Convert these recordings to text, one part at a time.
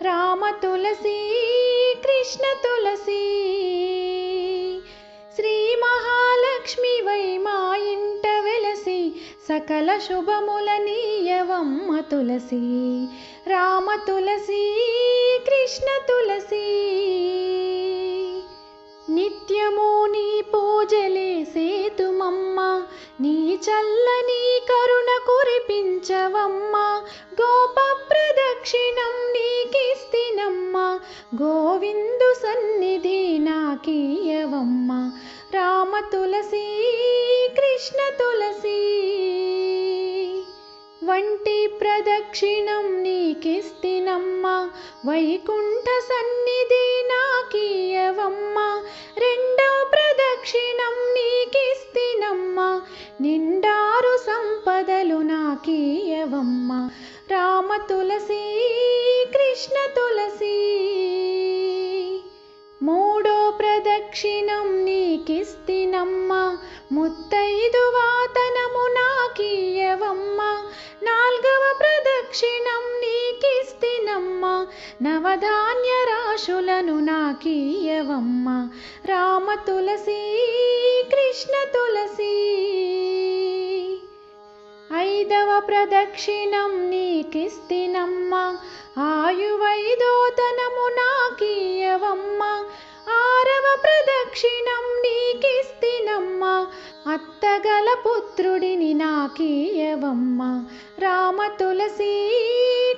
రామ తులసి కృష్ణ తులసి Shri Mahalakshmi why మా ఇంట వెలసి సకల శుభములనీయవమ్మ తులసి. రామ తులసి కృష్ణ తులసి నిత్యము నీ పూజలే సేతుమమ్మ, నీ చల్లని కరుణ కురిపించవమ్మ. గోప ప్రదక్షిణం నీకిస్తినమ్మ, గోవిందు సన్నిధి నాకీయవమ్మ. రామ తులసి కృష్ణ తులసి వంటి ప్రదక్షిణం నీకిస్తినమ్మ, వైకుంఠ సన్నిధి నాకీయవమ్మ. రెండో ప్రదక్షిణం నీకిస్తినమ్మ, నిండారు సంపదలు నాకీయవమ్మ. రామ తులసి కృష్ణ తులసి మూడో ప్రదక్షిణం నీకిస్తినమ్మ, ముత్తైదువాతనము నాకీయవమ్మ. నాల్గవ ప్రదక్షిణం నీకిస్తినమ్మ, నవధాన్య రాశులను నాకీయవమ్మ. రామ తులసి కృష్ణ తులసి ఐదవ ప్రదక్షిణం నీకిస్తినమ్మ, ఆయువైదోతనము నాకీయవమ్మ. ఆరవ ప్రదక్షిణం నీకిస్తినమ్మ, అత్తగల పుత్రుడిని నాకీయవమ్మ. రామ తులసి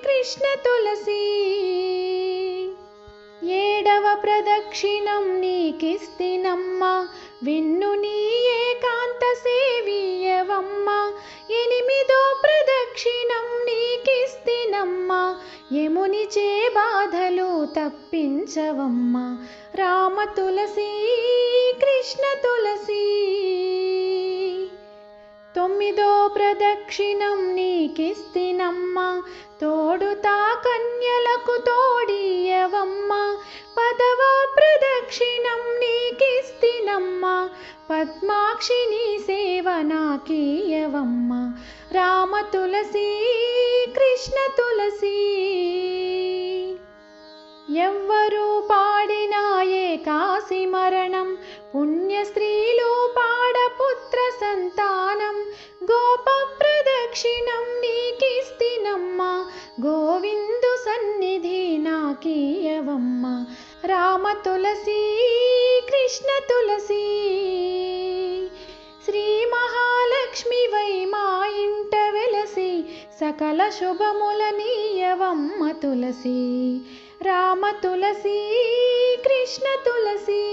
కృష్ణ తులసి ఏడవ ప్రదక్షిణం నీకిస్తినమ్మ, విన్ను నీ ఏకాంత సేవీయవమ్మ. ఎనిమిదో ప్రదక్షిణం నీకిస్తినమ్మ, యమునిచే బాధలు తప్పించవమ్మ. రామ తులసి కృష్ణ తులసి తొమ్మిదో ప్రదక్షిణం నీకిస్తినమ్మ, తోడుతా కన్యలకు తోడియవమ్మ. పదవ ప్రదక్షిణం నీకిస్తినమ్మ, పద్మాక్షిని సేవ నాకీయవమ్మ. రామ తులసి కృష్ణ తులసి ఎవ్వరు పాడినా ఏకాసి మరణం, పుణ్య స్త్రీలు పాడ పుత్ర సంతానం. గోప ప్రదక్షిణం నీకిస్తినమ్మ, గోవిందు సన్నిధి నాకీయవమ్మ. రామ తులసి కృష్ణ తులసి శ్రీ మహాలక్ష్మి వై మా ఇంట వెలసి సకల శుభములనీయవమ్మ తులసి. రామ తులసి కృష్ణ తులసి